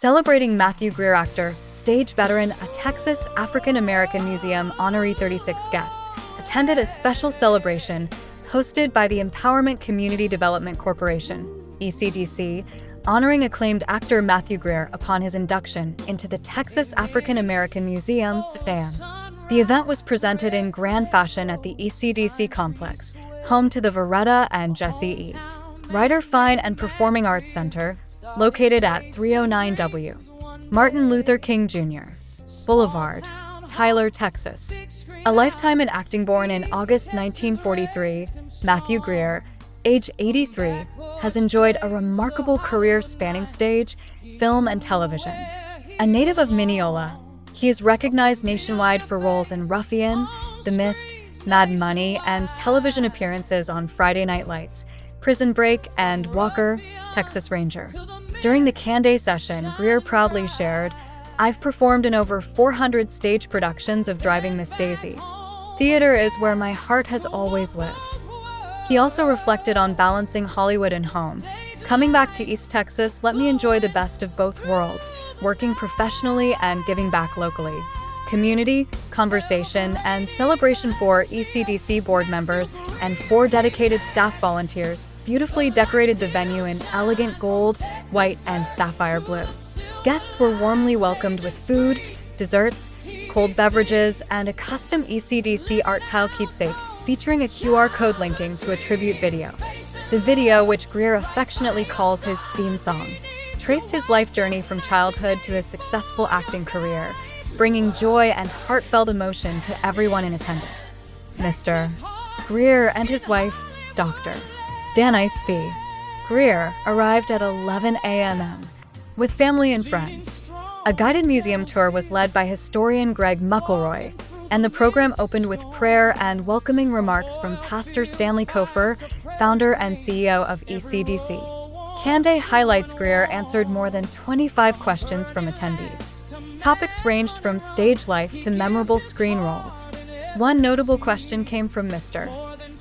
Celebrating Mathew GreerActor, stage veteran, a Texas African-American Museum HonoreeThirty-seven guests attended a special celebration hosted by the Empowerment Community Development Corporation, ECDC, honoring acclaimed actor Mathew Greer upon his induction into the Texas African-American Museum, TAAM. The event was presented in grand fashion at the ECDC Complex, home to the Veretta and Jesse E. Writer Fine and Performing Arts Center, located at 309W Martin Luther King Jr. Boulevard, Tyler, Texas. A lifetime in ActingBorn in August 1943, Mathew Greer, age 83, has enjoyed a remarkable career spanning stage, film, and television. A native of Mineola, he is recognized nationwide for roles in Ruffian, The Mist, Mad Money, and television appearances on Friday Night Lights, Prison Break, and Walker, Texas Ranger. During the Q&A session, Greer proudly shared, "I've performed in over 400 stage productions of Driving Miss Daisy. Theater is where my heart has always lived." He also reflected on balancing Hollywood and home. "Coming back to East Texas let me enjoy the best of both worlds, working professionally and giving back locally." Community, conversation, and Celebration4 ECDC board members and 4 dedicated staff volunteers beautifully decorated the venue in elegant gold, white, and sapphire blue. Guests were warmly welcomed with food, desserts, cold beverages, and a custom ECDC ArtTile keepsake featuring a QR code linking to a tribute video. The video, which Greer affectionately calls his theme song, traced his life journey from childhood to his successful acting career, bringing joy and heartfelt emotion to everyone in attendance. Mr. Greer and his wife, Dr. Danice B. Greer, arrived at 11 a.m. with family and friends. A guided museum tour was led by historian Greg Muckelroy, and the program opened with prayer and welcoming remarks from Pastor Stanley Cofer, founder and CEO of ECDC. Q&A HighlightsGreer answered more than 25 questions from attendees. Topics ranged from stage life to memorable screen roles. One notable question came from Mr.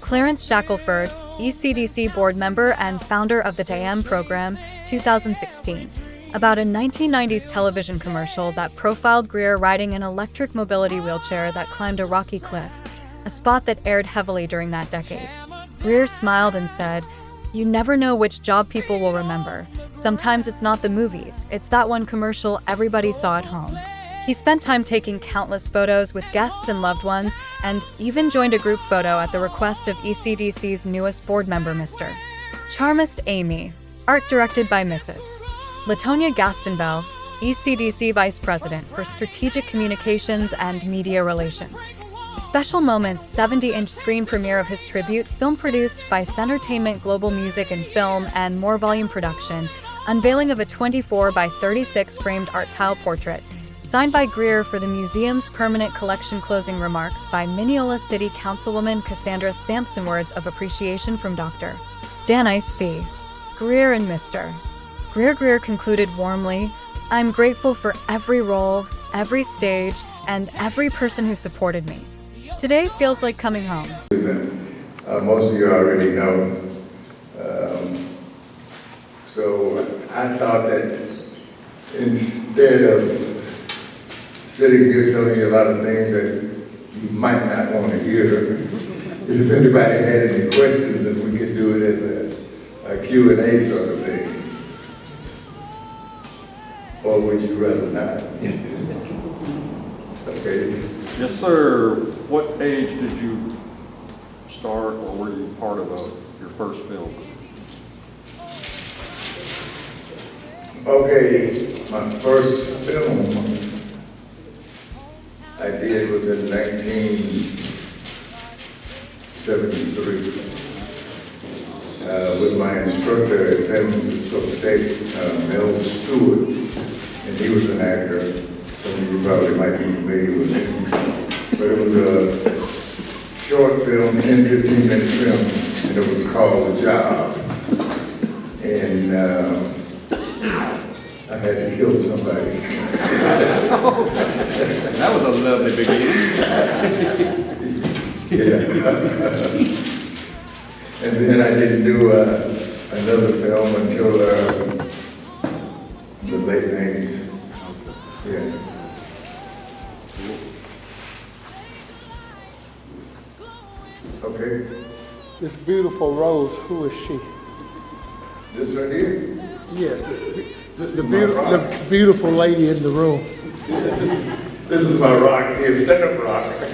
Clarence Shackelford, ECDC Board Member and founder of the TAAM program, 2016, about a 1990s television commercial that profiled Greer riding an electric mobility wheelchair that climbed a rocky cliff, a spot that aired heavily during that decade. Greer smiled and said, "You never know which job people will remember. Sometimes it's not the movies, it's that one commercial everybody saw at home." He spent time taking countless photos with guests and loved ones, and even joined a group photo at the request of ECDC's newest board member, Mr. Charmyst Amie, art directed by Mrs. LaTonia Gaston-Bell, ECDC Vice President for Strategic Communications and Media Relations. Special Moments 70-inch screen premiere of his tribute, film produced by Centertainment Global Music and Film and More Volume Production, unveiling of a 24 by 36 framed ArtTile portrait, signed by Greer for the museum's permanent collection, closing remarks by Mineola City Councilwoman Cassandra Sampson, words of appreciation from Dr. Danice B. Greer and Mr. Greer concluded warmly, "I'm grateful for every role, every stage, and every person who supported me. Today feels like coming home." Most of you already know. So I thought that instead of sitting here telling you a lot of things that you might not want to hear, if anybody had any questions, then we could do it as a Q&A sort of thing. Or would you rather not? Okay. Yes, sir. What age did you start, or were you part of your first film? Okay, my first film I did was in 1973 with my instructor at San Francisco State, Mel Stewart, and he was an actor. Some of you probably might be familiar with him. But it was a short film, 10, 15-minute film, and it was called The Job. And I had to kill somebody. That was a lovely beginning. Yeah. And then I didn't do another film until the late 90s. Yeah. Okay. This beautiful rose, who is she? This right here? Yes, the beautiful lady in the room. This is my rock here, stand up rock. This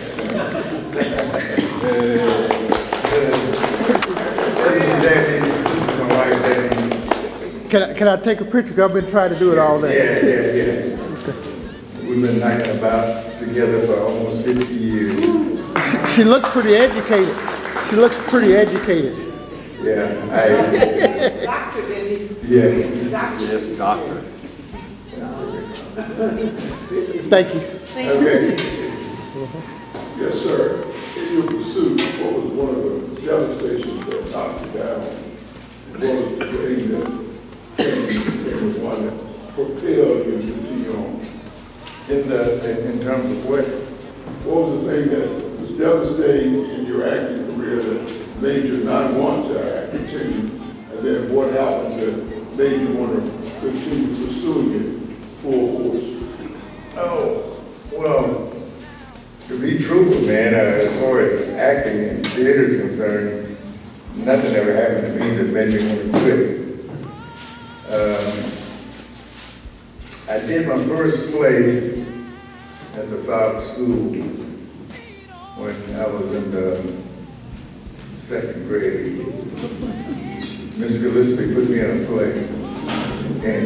is Danice. This is my wife, Danice. Can I take a picture? 'Cause I've been trying to do it all day. Yeah. We've been knocking about together for almost 50 years. She looks pretty educated. She looks pretty educated. Yeah, Doctor, Dennis. yeah. Yes, doctor. Thank you. Okay. Yes, sir. In your pursuit, what was one of the devastations that knocked you down? What was the thing that was one that propelled you to continue on? In terms of what? What was the thing that was devastating in your acting career that made you not want to continue? And then what happened that made you want to continue pursuing it full force? Oh, well, to be truthful, man, as far as acting and theater is concerned, nothing ever happened to me that made me want to quit. I did my first play at the Fox School when I was in the second grade. Miss Gillespie put me in a play, and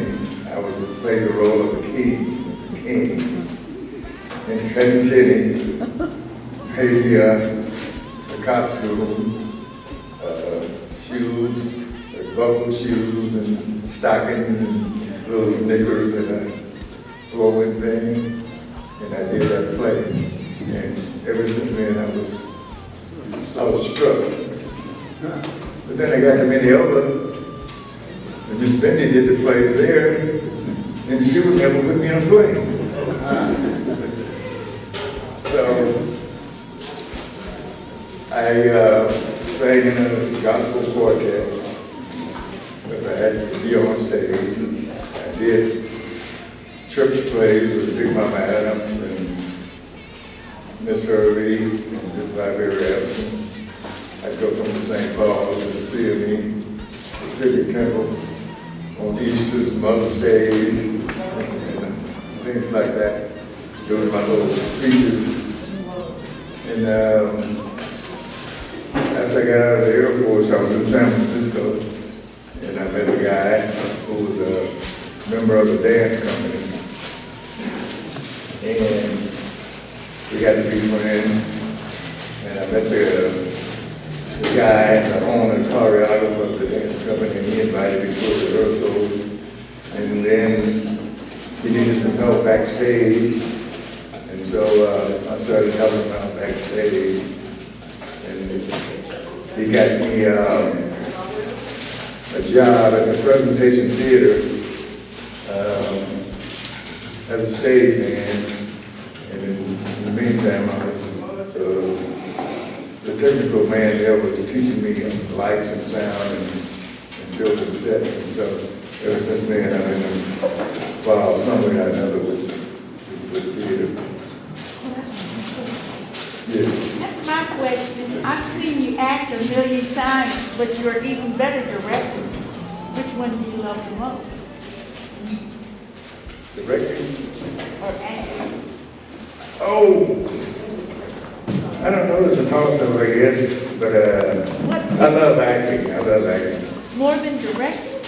I was to play the role of a king. And Cousin Jenny paid me a costume, shoes, buckle shoes, and stockings, and little knickers, and a flowing thing. And I did that play. And ever since then, I was struck. But then I got to Mineola, and Miss Bendy did the plays there, and she would never put me on a play. So I sang in a gospel quartet because I had to be on stage. I did church plays with Big Mama Adams and Miss Hurley and Miss Library Absent. I'd go from the St. Paul to the CME, the City Temple, on Easter's Mother's Days, and things like that, doing my little speeches. And after I got out of the Air Force, I was in San Francisco, and I met a guy who was a member of the dance company. And we got to be friends, and I met the guy, the owner, choreographer of the dance company, and he invited me to a rehearsal. And then he needed some help backstage, and so I started helping him out backstage. And he got me a job at the Presentation Theater as a stage hand. And in the meantime, I was the technical man there was teaching me lights and sound and building sets. And so ever since then, I've been involved somewhere or another with theater. Yeah. That's my question. I've seen you act a million times, but you're even better director. Which one do you love the most? Directing? Or acting? Oh, I don't know, it's a toss-up, I guess, but I love acting. I love acting. More than directing?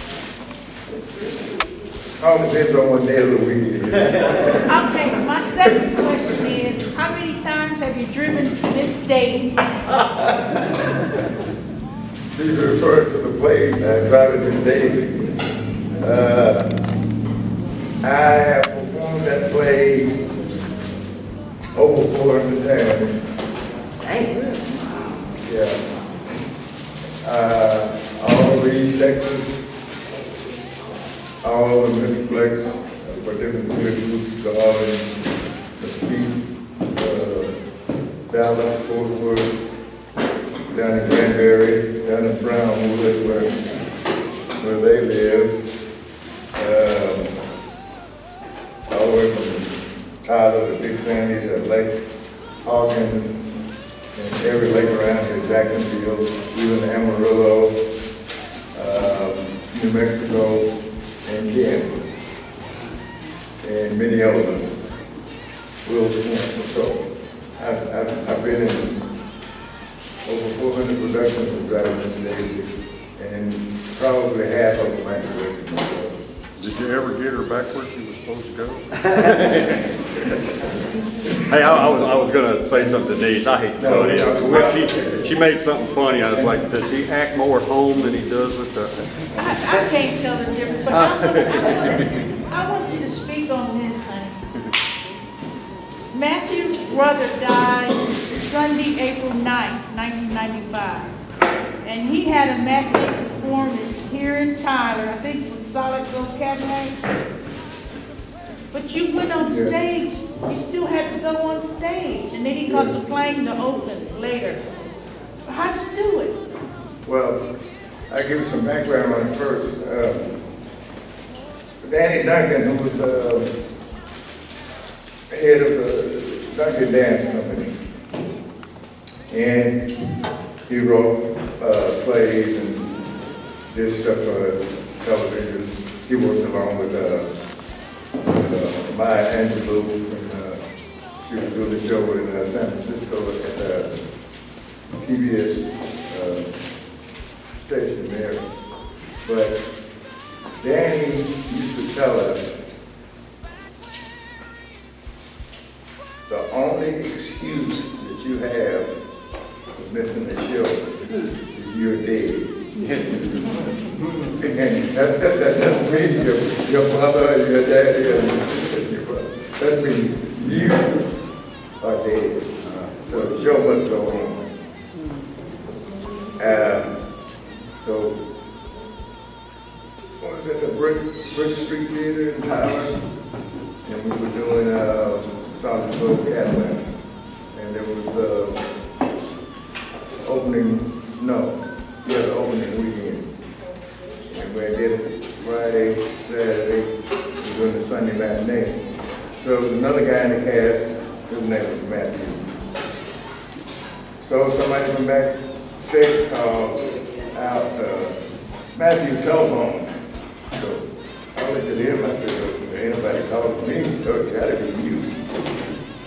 All depends on what day of the week it is. Okay, my second question is, how many times have you driven to this day? She's referring to the play, Driving Miss Daisy. I have performed that play over 400 times. Yeah. All over East Texas, all over Metroplex, for different groups, Garland, Mesquite, Dallas, Fort Worth, down in Granbury, down in Brownwood, where they live. Tyler, the Big Sandy, the Lake Hawkins, and every lake around here, Jacksonville, even Amarillo, New Mexico, and Kansas, and Mineola. Will so I've been in over 400 productions of driving this stage, and probably half of them I directed myself. Did you ever get her back where she was supposed to go? Hey, I was gonna say something to Denise. I hate to put it. She made something funny. I was like, does he act more at home than he does with the? I can't tell the difference, but I want you to speak on this, honey. Matthew's brother died Sunday, April 9th, 1995. And he had a matinee performance here in Tyler, I think it was Solid Gold Cabaret. But you went on stage, you still had to go on stage, and then he got the plane to open later. How'd you do it? Well, I'll give you some background on it first. Danny Duncan, who was head of the Duncan Dance Company, and he wrote plays and did stuff for television. He worked along with Maya Angelou, and she was doing the show in San Francisco at PBS station there. But Danny used to tell us the only excuse that you have for missing the show is you're dead. And that doesn't mean your mother, your daddy, and your brother. That means you are dead. So the show must go on. So, what was it, the Brick Street Theater in Tyler? And we were doing Solid Gold Cadillac. And there was the opening weekend. And we did it Friday, Saturday, we were doing the Sunday matinee. So there was another guy in the cast, his name was Matthew. So somebody from backstage called out Matthew's telephone. So I looked at him, I said, well, ain't nobody called me, so it gotta be you.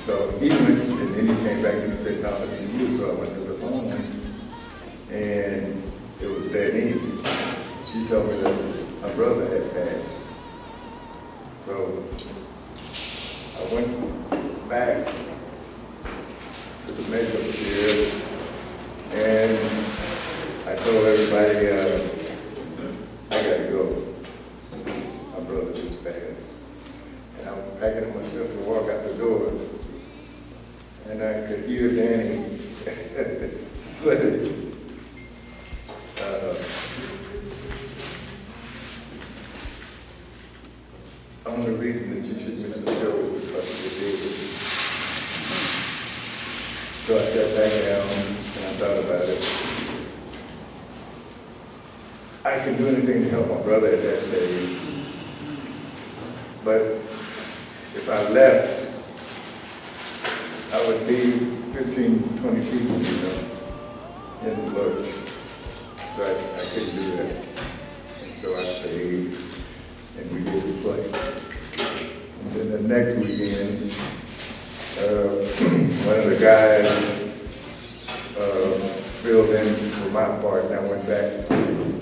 So he went, and then he came back and he said, no, it's you. So I went to the phone, and it was Danice. She told me that my brother had passed. So I went back to the makeup chair, and I told everybody, I gotta go. My brother just passed. And I was packing up my stuff to walk out the door, and I could hear Danny say, only reason that you should miss the show is because of your dead. So I sat back down and I thought about it. I can do anything to help my brother at that stage, but if I left, I would leave 15, 20 people, in the lurch. So I couldn't do that. And so I stayed, and we did the play. And then the next weekend, one of the guys filled in for my part, and I went back.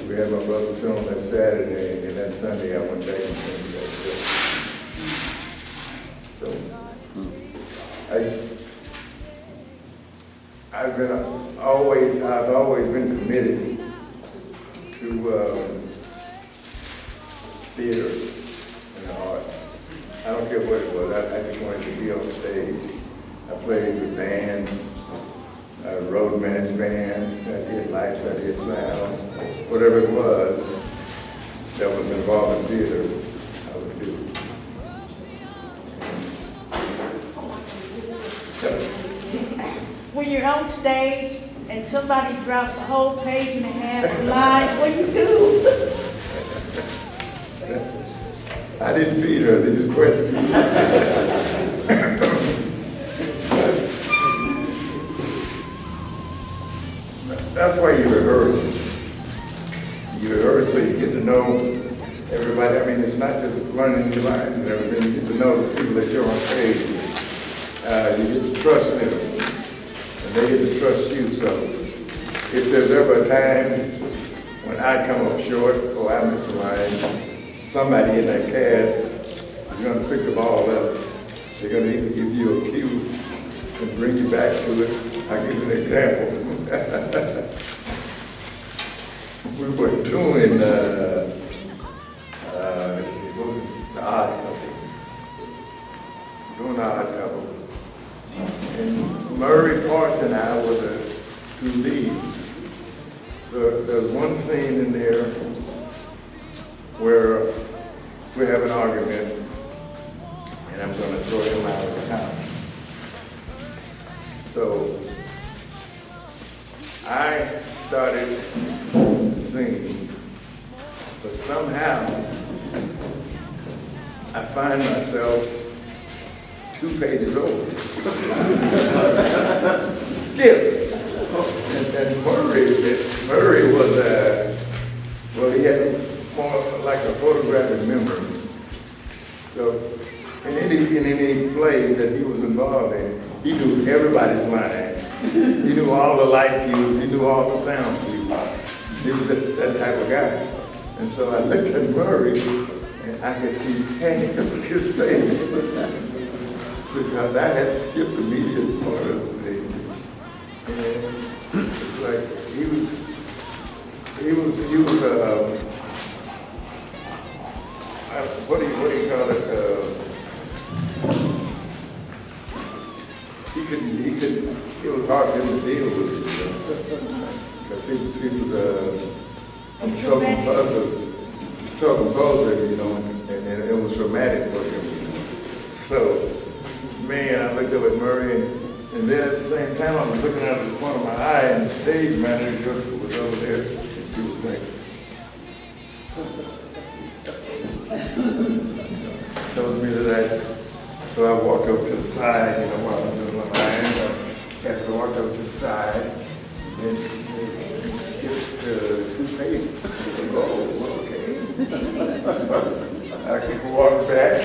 We had my brother's film that Saturday, and that Sunday I went back and finished that show. So I've always been committed to theater and the arts. I don't care what it was. I just wanted to be on stage. I played with bands, road managed bands. I did lights, I did sound, whatever it was that was involved in theater, I would do. When you're on stage and somebody drops a whole page and a half of lines, what do you do? I didn't feed her these questions. between the lines and everything, you get to know the people that you're on stage with. You get to trust them, and they get to trust you. So if there's ever a time when I come up short or I miss a line, somebody in that cast is going to pick the ball up. They're going to either give you a cue and bring you back to it. I'll give you an example. We were doing, let's see, what was it? The Odd Couple. Doing the Odd Couple. And Murray Parks and I were the two leads. So there's one scene in there where we have an argument, and I'm going to throw him out of the house. So I started the scene, but somehow I find myself 2 pages over. Skip. And Murray was, well, he had more like a photographic memory. So in any play that he was involved in, he knew everybody's lines. He knew all the light cues. He knew all the sound cues. He was just that type of guy. And so I looked at Murray, and I could see panic on his face because I had skipped the media part of the thing. And it's like he was what do you call it? It was hard for him to deal with it, because he was Southern composer, and it was traumatic for him. So, man, I looked up at Murray, and then at the same time, I was looking out of the corner of my eye, and the stage manager was over there, and she was thinking, told me that so I walked up to the side, while I was doing my line, I had to walk up to the side, and she said, skip 2 pages. Oh, okay. I could walk back,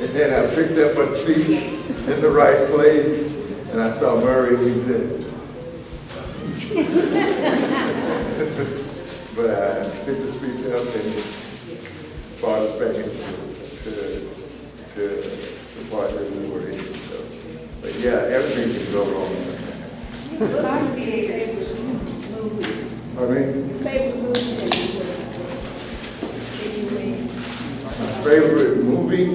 and then I picked up my speech in the right place, and I saw Murray, and he said, but I picked the speech up and brought us back into to the part that we were in. So, but yeah, everything can go wrong sometimes. Pardon me? My favorite movie?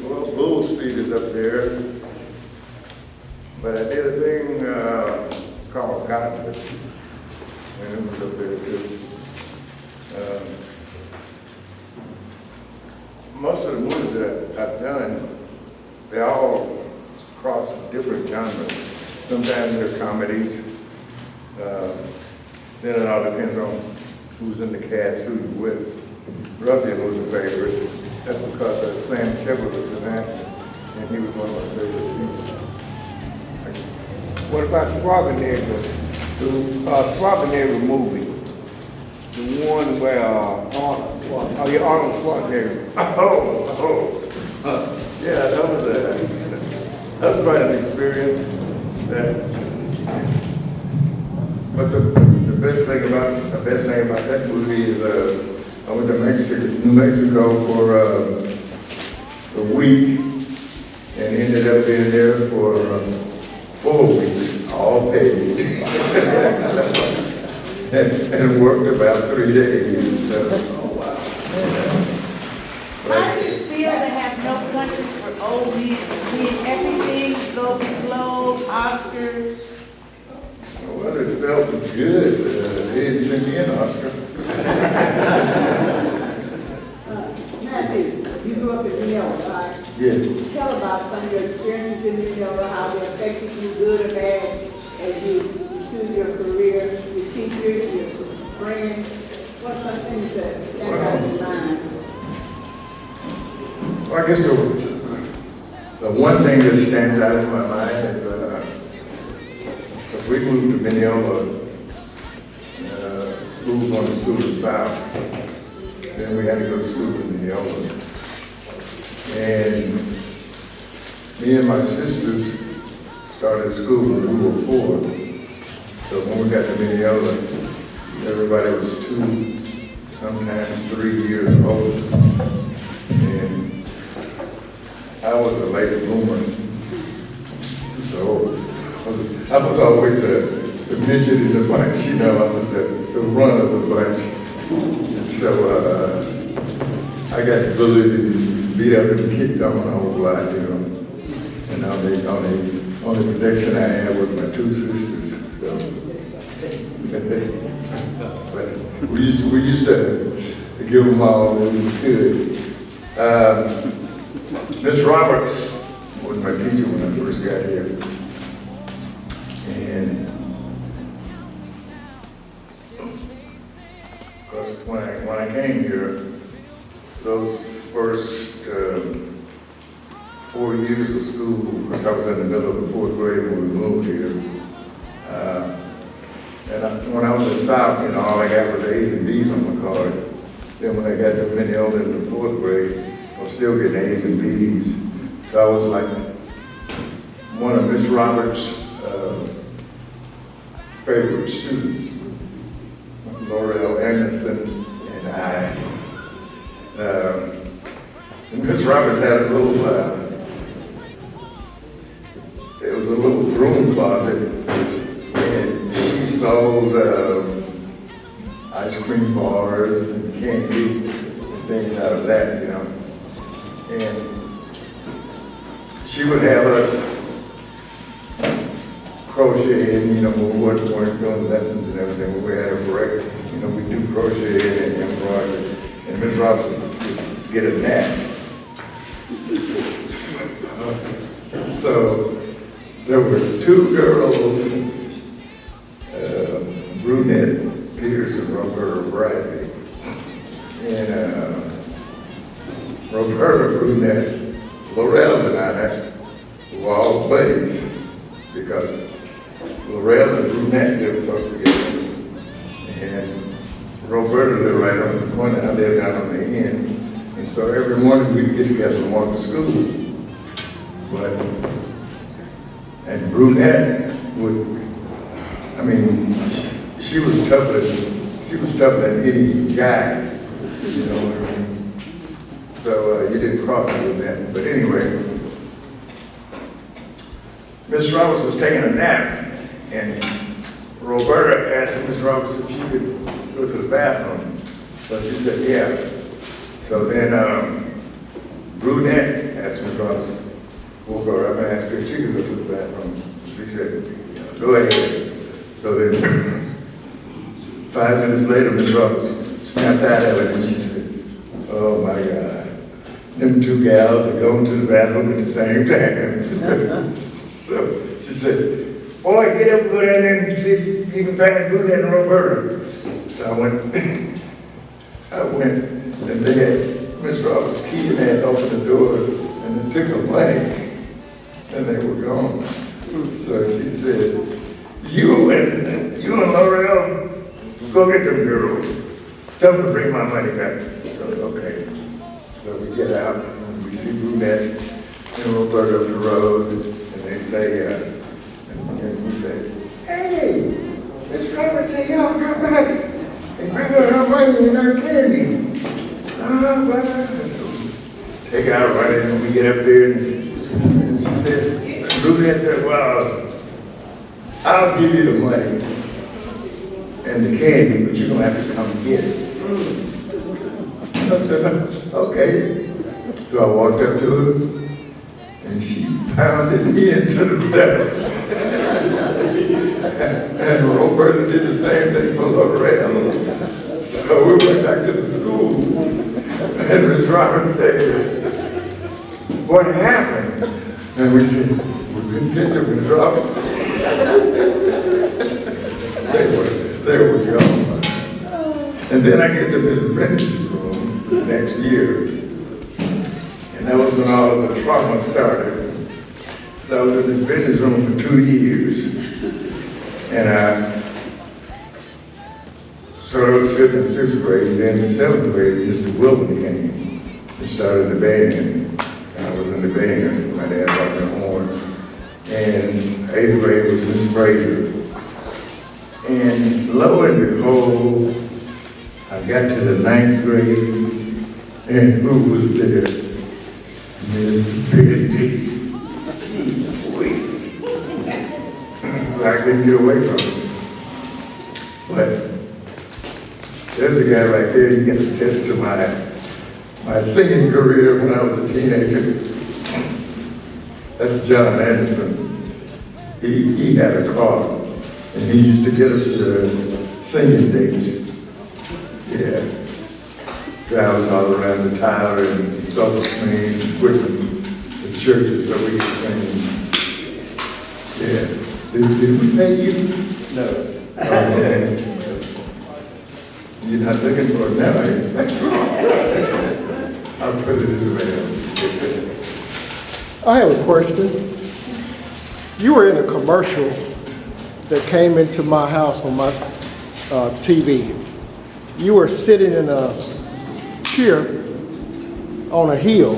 Well, Bull Street is up there. But I did a thing called Godless, and it was up there too. Most of the movies that I've done, they all cross different genres. Sometimes they're comedies. Then it all depends on who's in the cast, who you're with. Ruffian was a favorite. That's because Sam Shepard was an actor, and he was one of my favorite people. What about Schwarzenegger? The Schwarzenegger movie. The one where Arnold Schwarzenegger. Yeah, that was quite an experience. But the best thing about that movie is I went to New Mexico for a week and ended up being there for 4 weeks, all paid, and worked about 3 days. So. Oh, wow. How do you feel to have no country for old men? Win everything, Golden Globe, Oscars? Well, it felt good. They didn't send me an Oscar. Matthew, you grew up in Mineola, right? Yeah. Tell about some of your experiences in Mineola, how they affected you, good or bad, as you pursue your career, your teachers, your friends. What's some things that stand out in your mind? Well, I guess the one thing that stands out in my mind is because we moved to Mineola, moved school, going to school in South. Then we had to go to school in Mineola. And me and my sisters started school when we were 4. So when we got to Mineola, everybody was 2, sometimes 3 years old. And I was a late bloomer. So I was always the midget in the bunch, you know, I was the run of the bunch. So I got bullied and beat up and kicked on a whole lot, you know. And only protection I had was my 2 sisters. So. But we used to give them all that we could. Miss Roberts was my teacher when I first got here. And because when I came here, those first 4 years of school, because I was in the middle of the 4th grade when we moved here. When I was in South, you know, all I got was A's and B's on my card. Then when I got to Mineola in the 4th grade, I was still getting A's and B's. So I was like one of Miss Roberts' favorite students. Laurel Anderson and I. And Miss Roberts had a little, it was a little broom closet, and she sold ice cream bars and candy and things out of that, you know. And she would have us crocheting, you know, when we weren't doing lessons and everything. When we had a break, you know, we'd do crochet and embroidery. And Miss Roberts would get a nap. So there were 2 girls, brunette, Peterson, Roberta Bradley, and Roberta brunette, Laurel and I were all buddies because Laurel and brunette lived close together, and Roberta lived right on the corner. I lived down on the end, and so every morning we'd get together and walk to school. And brunette would, I mean, she was tougher than any guy, you know what I mean? So you didn't cross it with that. But anyway, Miss Roberts was taking a nap, and Roberta asked Miss Roberts if she could go to the bathroom. So she said, yeah. So then brunette asked Miss Roberts, woke her up and asked her if she could go to the bathroom. She said, go ahead. So then 5 minutes later, Miss Roberts snapped out of it and she said, oh my God, them 2 gals are going to the bathroom at the same time. So she said, boy, get up and go down there and see if you can find brunette and Roberta. So I went, and they had Miss Roberts' key and they had opened the door and they took her money. And they were gone. So she said, you and Laurel, go get them girls. Tell them to bring my money back. So, okay. So we get out and we see brunette and Roberta up the road. And they say, and we say, hey, Miss Roberts said, y'all come back and bring her money and her candy. So take out running and we get up there and she said, brunette said, well, I'll give you the money and the candy, but you're going to have to come get it. I said, okay. So I walked up to her, and she pounded me into the desk. And Roberta did the same thing for Laurel. So we went back to the school, and Miss Roberts said, what happened? And we said, we couldn't catch up with Roberts. They were gone. And then I get to Miss Ben's room the next year. And that was when all of the trauma started. So I was in Miss Ben's room for 2 years. And so So it was 5th and 6th grade, and then in 7th grade, Mr. Wilson came and started the band. And I was in the band, my dad brought the horn. And 8th grade was Miss Fraser. And lo and behold, I got to the 9th grade, and who was there? Miss Beverages. I couldn't get away from it. But there's a guy right there, he can attest to my singing career when I was a teenager. That's John Anderson. He had a car, and he used to get us to singing dates. Yeah. Drive us all around the Tyler and Suffolk, Maine, Whitman, the churches, so we could sing. Yeah. Did we pay you? No. Oh, okay. You're not looking for it now, are you? I'll put it in the mail. I have a question. You were in a commercial that came into my house on my TV. You were sitting in a chair on a hill.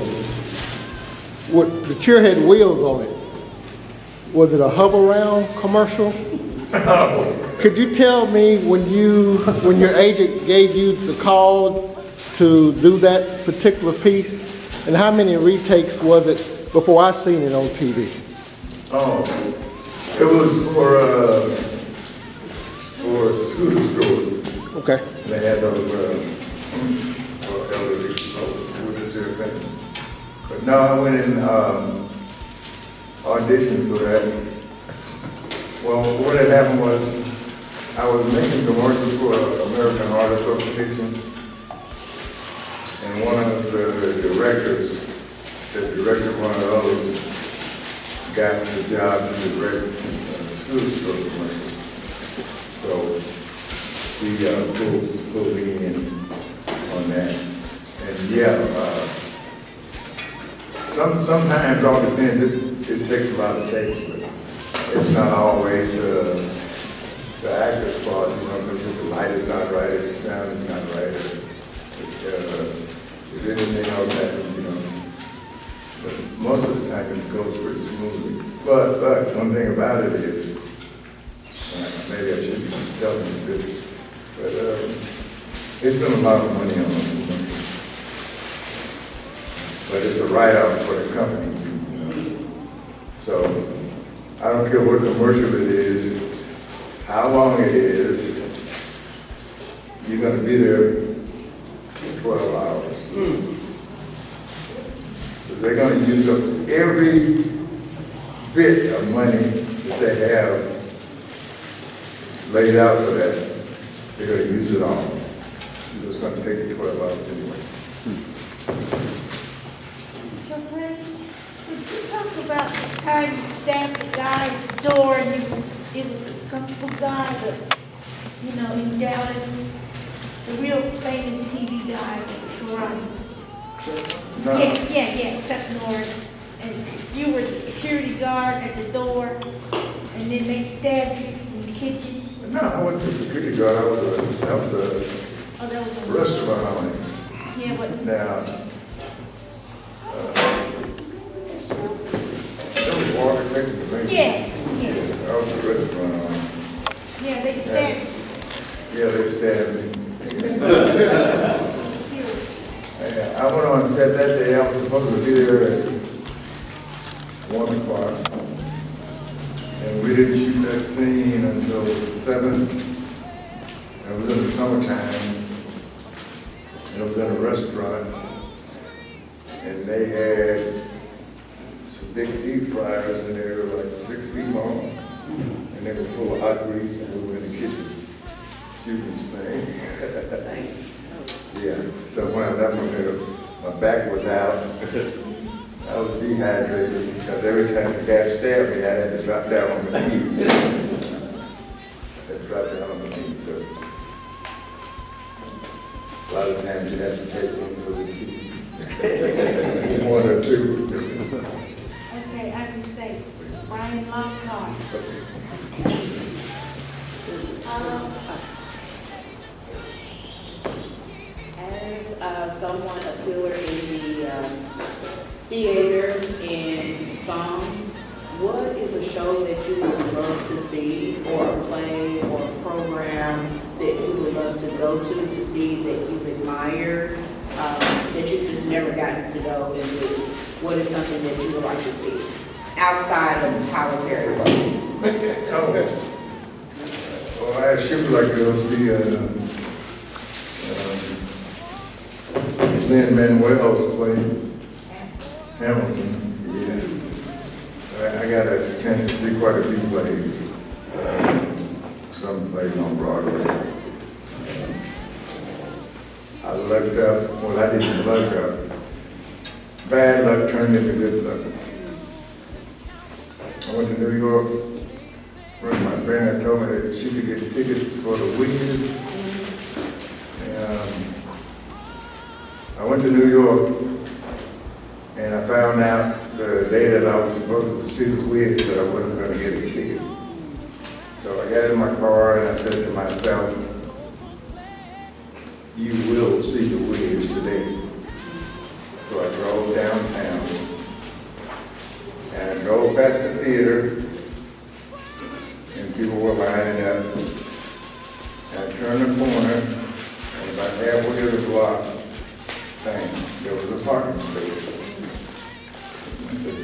The chair had wheels on it. Was it a hover round commercial? Could you tell me when your agent gave you the call to do that particular piece, and how many retakes was it before I seen it on TV? Oh, it was for a scooter store. Okay. They had those elderly scooters or things. But no, I went in auditioned for that. Well, what had happened was I was making commercials for American Heart Association, and one of the directors that directed one of those got the job to direct school store commercials. So he pulled me in on that. And yeah, sometimes all depends. It takes a lot of takes, but it's not always the actor's fault, you know, because if the light is not right, if the sound is not right, if anything else happens, you know. But most of the time it goes pretty smoothly. But one thing about it is, maybe I shouldn't be telling you this, but they spend a lot of money on it. But it's a write-off for the company, you know. So I don't care what commercial it is, how long it is, you're going to be there for 12 hours. So they're going to use up every bit of money that they have laid out for that. They're going to use it all. So it's going to take you 12 hours anyway. Could you talk about how you stabbed the guy at the door, and it was the comfortable guy, you know, in Dallas, the real famous TV guy, karate. No. Yeah, Chuck Norris. And you were the security guard at the door, and then they stabbed you in the kitchen. No, I wasn't the security guard. I was a restaurant owner. Yeah, but Now, that was Walker, Texas, right? yeah. I was a restaurant owner. Yeah, they stabbed Yeah, they stabbed me. I went on set that day. I was supposed to be there at 1 o'clock. And we didn't shoot that scene until 7. It was in the summertime. It was in a restaurant. And they had some big deep fryers in there, like 6 feet long. And they were full of hot grease, and we were in the kitchen shooting this thing. Yeah, so when I left from there, my back was out. I was dehydrated because every time the guy stabbed me, I had to drop down on my knees. I had to drop down on my knees, so a lot of times you have to take one for the teeth. 1 or 2. Okay, I can say Brian Lockhart. someone, a pillar in the theater and song, what is a show that you would love to see, or a play or a program that you would love to go to see that you've admired, that you've just never gotten to go and do? What is something that you would like to see outside of Tyler Perry plays? Well, I should like to go see Lin-Manuel's play Hamilton. Yeah, I got a chance to see quite a few plays. Some plays on Broadway. I lucked up. Well, I didn't luck up. Bad luck turned into good luck. I went to New York. One of my friend told me that she could get tickets for the Wiz. I went to New York, and I found out the day that I was supposed to see the Wiz that I wasn't going to get a ticket. So I got in my car and I said to myself, "You will see the Wiz today." So I drove downtown and I drove past the theater. And people were lining up. And I turned the corner, and about halfway to the block, bang, there was a parking space. I said,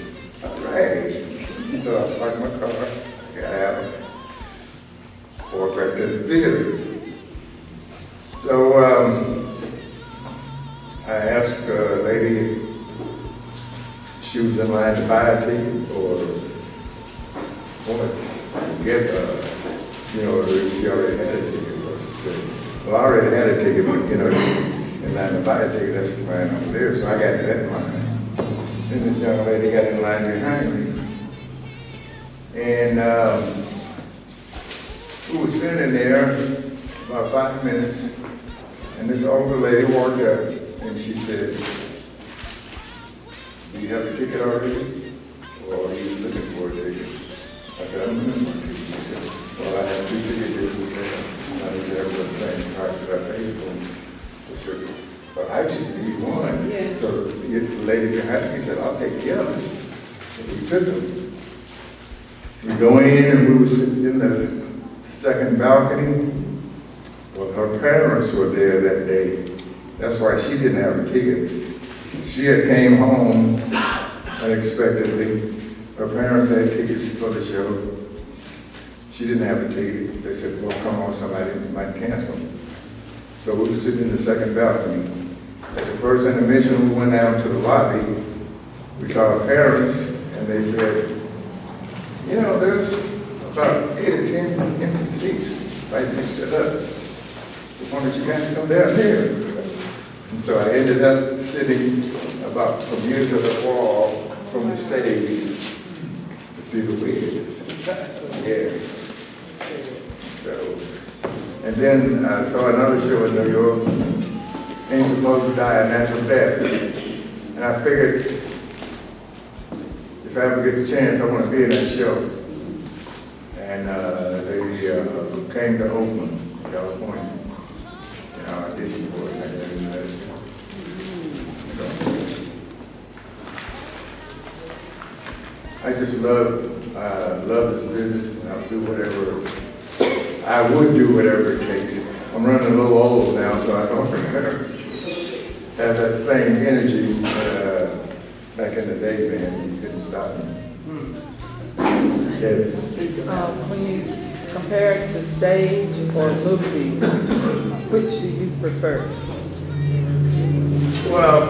all right. So I parked my car, got out, walked back to the theater. So I asked a lady if she was in line to buy a ticket or what. Get, she already had a ticket. Well, I already had a ticket, but, in line to buy a ticket, that's the line over there, so I got that in line. Then this young lady got in line behind me. And we were standing there about 5 minutes, and this older lady walked up, and she said, "Do you have a ticket already? Or are you looking for a ticket?" I said, "I'm looking for a ticket." She said, "Well, I have 2 tickets." I was there with the same price that I paid for them. I said, "Well, I just need one." Yeah. So the lady behind me said, "I'll take the other." So we took them. We go in and we were sitting in the second balcony. Well, her parents were there that day. That's why she didn't have a ticket. She had came home unexpectedly. Her parents had tickets for the show. She didn't have a ticket. They said, "Well, come on, somebody might cancel." So we were sitting in the second balcony. At the first intermission, we went out to the lobby. We saw her parents, and they said, "There's about 8 or 10 empty seats right next to us. Why don't you guys come down here?" And so I ended up sitting about from here to the wall from the stage to see the Wiz. Yeah. So, and then I saw another show in New York, Ain't Supposed to Die a Natural Death. And I figured, if I ever get the chance, I want to be in that show. And they came to Oakland, California, and I auditioned for it, and I got into that show. I just love this business, and I'll do whatever, I would do whatever it takes. I'm running a little old now, so I don't have that same energy back in the day, man. You couldn't stop me. Yeah. When you compare it to stage or movies, which do you prefer? Well,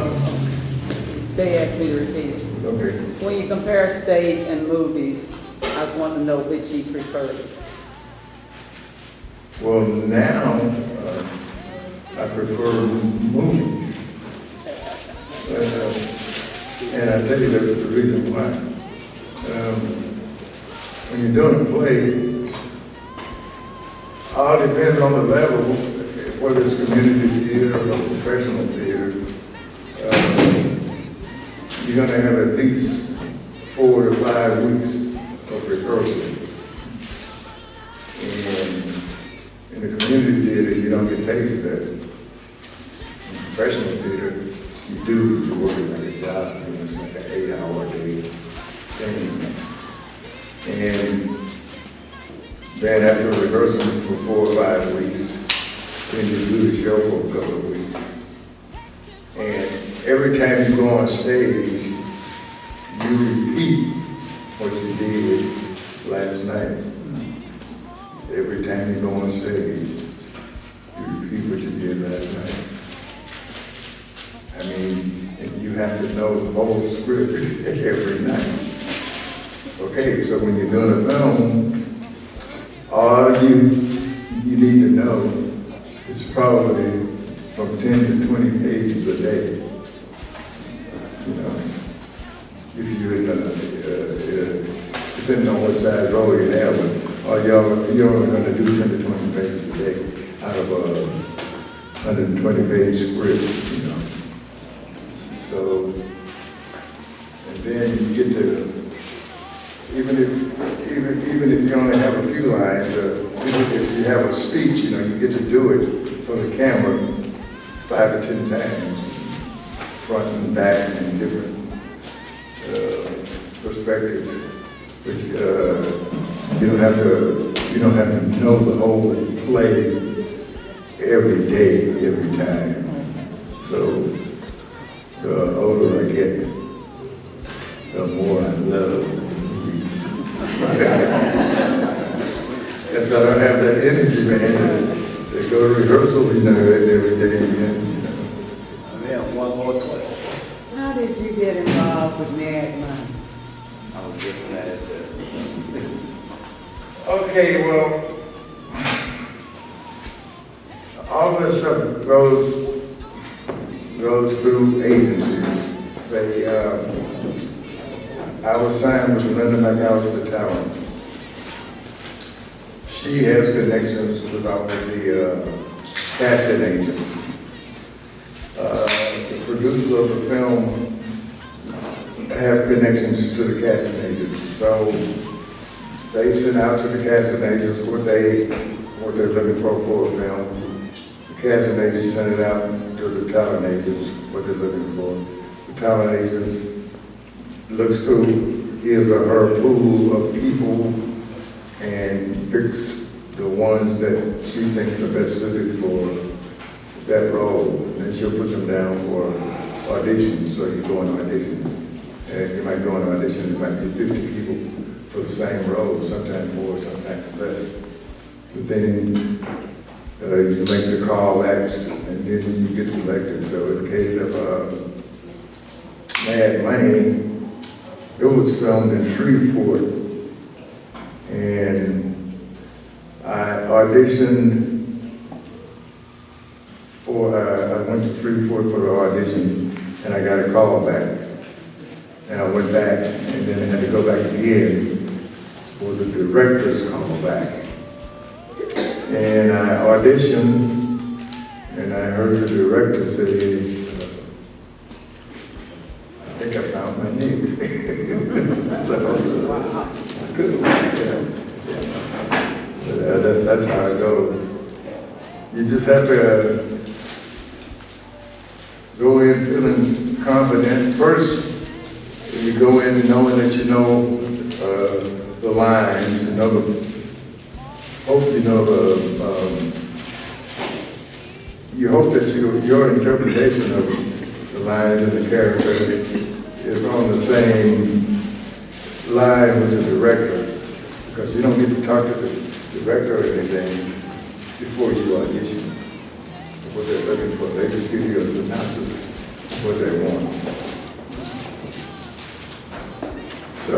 They asked me to repeat it. okay. When you compare stage and movies, I just want to know which you prefer. Well, now I prefer movies. And I'll tell you that's the reason why. When you're doing a play, all depends on the level, whether it's community theater or professional theater. You're going to have at least 4 to 5 weeks of rehearsal. And in the community theater, you don't get paid for that. professional theater, you do, you're working like a job, you know, it's like an 8-hour day thing. And then after rehearsing for 4 or 5 weeks, then you do the show for a couple of weeks. And every time you go on stage, you repeat what you did last night. Every time you go on stage, you repeat what you did last night. I mean, and you have to know the whole script every night. Okay, so when you're doing a film, all you need to know is probably from 10 to 20 pages a day. You know, if you're depending on what size role you have, or you're only going to do 10 to 20 pages a day out of a 120-page script, you know. So, and then you get to, even if you only have a few lines, even if you have a speech, you know, you get to do it for the camera 5 or 10 times, front and back, and different perspectives, which you don't have to know the whole play every day, every time. So the older I get, the more I love movies. Because I don't have that energy, man. They go to rehearsal, you know, every day again. I have one more question. How did you get involved with Mad Months? I was just gonna ask that. Okay, well, all this stuff goes through agencies. I was signed with Linda McAllister Tower. She has connections with all of the casting agents. The producers of the film have connections to the casting agents, so they send out to the casting agents what they're looking for a film. The casting agents send it out to the talent agents what they're looking for. The talent agents looks through his or her pool of people and picks the ones that she thinks are best suited for that role. And then she'll put them down for auditions, so you go on audition. And you might go on audition, there might be 50 people for the same role, sometimes more, sometimes less. But then you make the callbacks, and then you get selected. So in the case of Mad Money, it was filmed in Shreveport, and I auditioned I went to Shreveport for the audition, and I got a call back. And I went back, and then I had to go back again for the director's call back. And I auditioned, and I heard the director say, I think I found my name. So, it's good. Yeah. But, that's how it goes. You just have to go in feeling confident. First, you go in knowing that you know the lines, you know you hope that your interpretation of the lines and the character is on the same line with the director, because you don't get to talk to the director or anything before you audition. What they're looking for, they just give you a synopsis of what they want. So,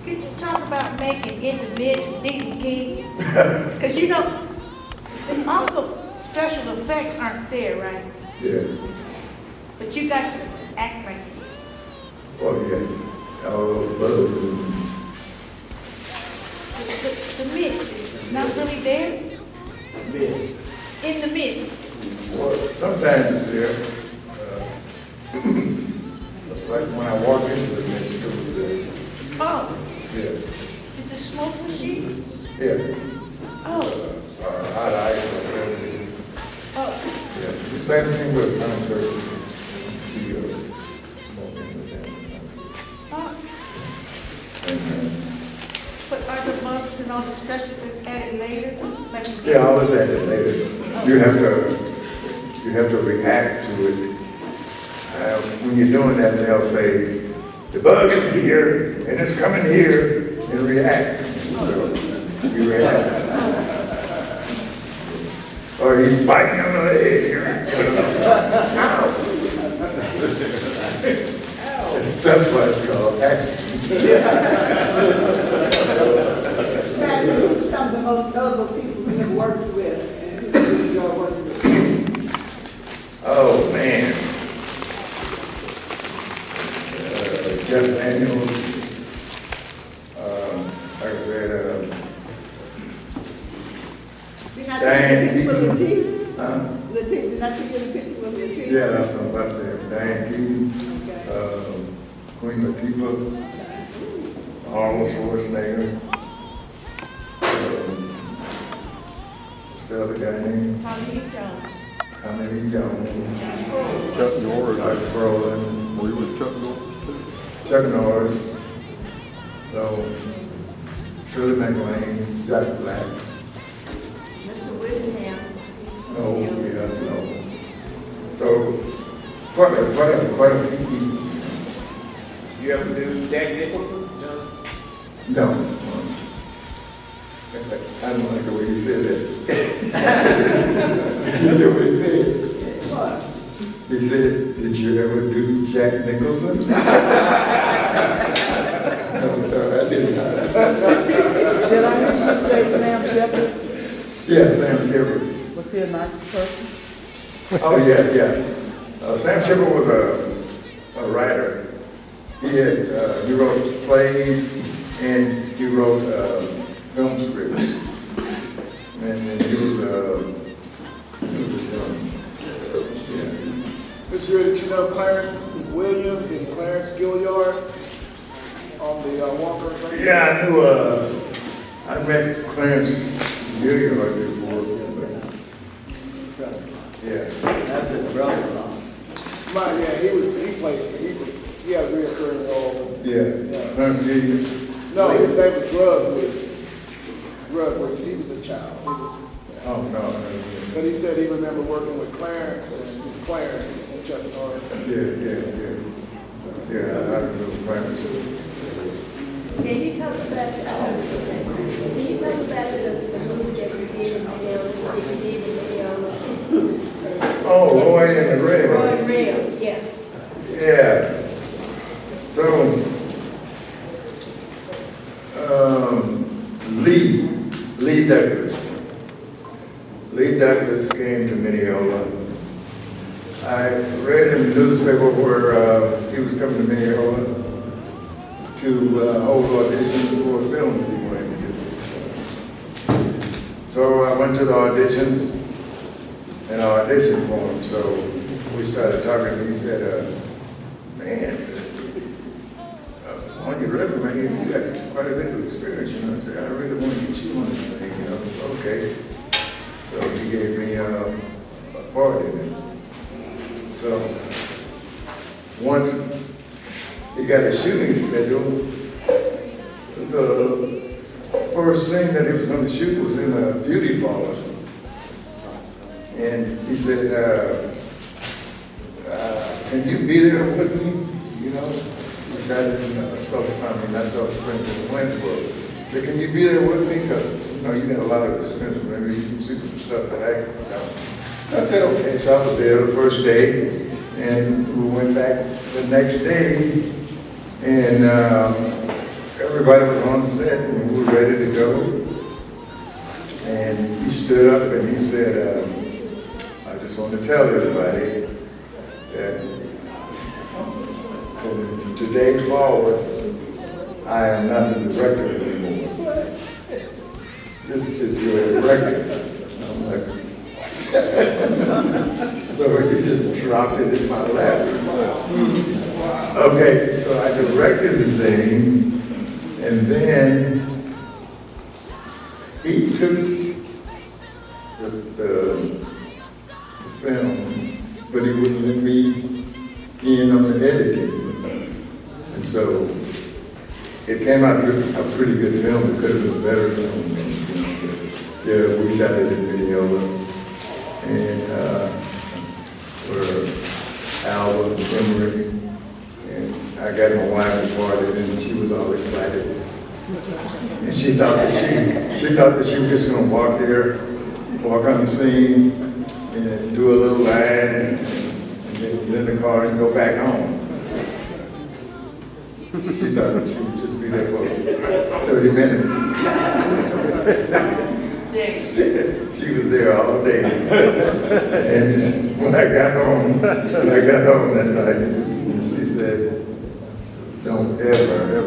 Could you talk about making in the midst DVD? Because you know, all the special effects aren't there, right? yeah. But you got to act like this. Oh, yeah. All those buttons and The mist is not really there. mist. In the mist. Well, sometimes it's there. Like when I walk into the mist, it was there. Oh, Yeah. it's a smoke machine. Yeah. Oh, hot ice or whatever it is. Oh, Yeah, the same thing with concert, CEO, smoking with them. oh, And, but are the mugs and all the specials added later? Like yeah, I was at it later. You have to react to it. When you're doing that, they'll say, the bug is here, and it's coming here, and react. So you react. Or he's biting on the leg here. Ow! That's what it's called, acting. Matt, some of the most notable people you have worked with and who you enjoy working with. Oh, man. Jeff Daniels. Like I said, Did I see you in a picture with Latif? huh? Latif, did I see you in a picture with Latif? Yeah, that's what I'm about to say. Diane Keaton, Queen Latifah, Arnold Schwarzenegger. What's the other guy named? Tommy Lee Jones. Chuck Norris, Dr. Brolin. were you with Chuck Norris too? Chuck Norris. So, Shirley MacLaine, Jack Black. Mr. Whittingham. Oh, yeah, no. So, quite a few people. You ever do Jack Nicholson? No. No. I don't like the way he said that. Did you hear what he said? What? He said, did you ever do Jack Nicholson? No, sir, I did not. Did I hear you say Sam Shepard? Yeah, Sam Shepard. Was he a nice person? Oh, yeah. Sam Shepard was a writer. He wrote plays and he wrote film scripts. And he was a Mr. Greer, did you know Clarence Williams and Clarence Gilliard on the Walker Ranger? Yeah, I knew, I met Clarence Gilliard before. Yeah. That's his brother's son. Yeah, he had a reoccurring role. Yeah. Clarence Gilliard. No, his name was Drug Williams. Drug Williams, he was a child. Oh, no. But he said he remembered working with Clarence and Chuck Norris. Yeah. Yeah, I know Clarence. Can you talk about the movie that you did in Mineola? Oh, Roy and the Red. Roy and Red, yeah. Yeah. So, Lee Douglas. Lee Douglas came to Mineola. I read in the newspaper where he was coming to Mineola to hold auditions for a film that he wanted to do. So I went to the auditions and I auditioned for him. So we started talking. He said, man, on your resume, you got quite a bit of experience. You know, I said, I really want to get you on this thing. You know, okay. So he gave me a part in it. So once he got a shooting schedule, the first scene that he was going to shoot was in a beauty parlor. And he said, can you be there with me? You know, which I didn't not Self-Springfield Winsboro. He said, can you be there with me? Because, you know, you got a lot of experience. Maybe you can see some stuff that I don't. I said, okay. So I was there the first day, and we went back the next day, and everybody was on set, and we were ready to go. And he stood up and he said, I just want to tell everybody that from today forward, I am not the director anymore. This is your director. I'm like, so he just dropped it in my lap. Okay, so I directed the thing, and then he took the film, but he wouldn't let me in on the editing. And so it came out a pretty good film. It could have been a better film. Yeah, we shot it in Mineola. And for Alva and Emory. And I got my wife involved and she was all excited. And she thought that she was just gonna walk there, walk on the scene, and do a little line, and then get in the car and go back home. She thought that she would just be there for 30 minutes. She was there all day. And when I got home that night, she said, don't ever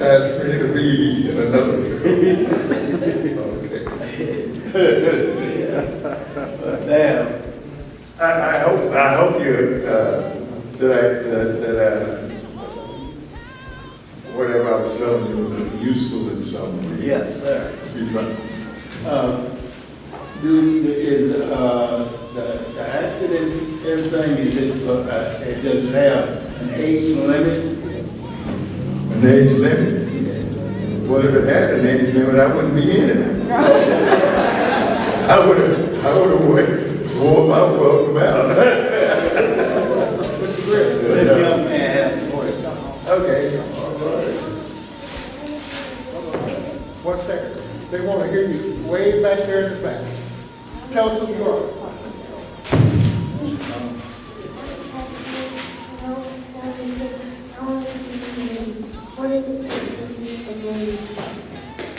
ask me to be in another film. Okay. I hope you, whatever I was telling you was useful in some way. Yes, sir. You right. The acting and everything, it doesn't have an age limit? An age limit? Yeah. Well, if it had an age limit, I wouldn't be in it. I would have wore my welcome out. Mr. Greer, this young man has a voice. Okay. One second. They want to hear you way back there in the back. Tell us who you are.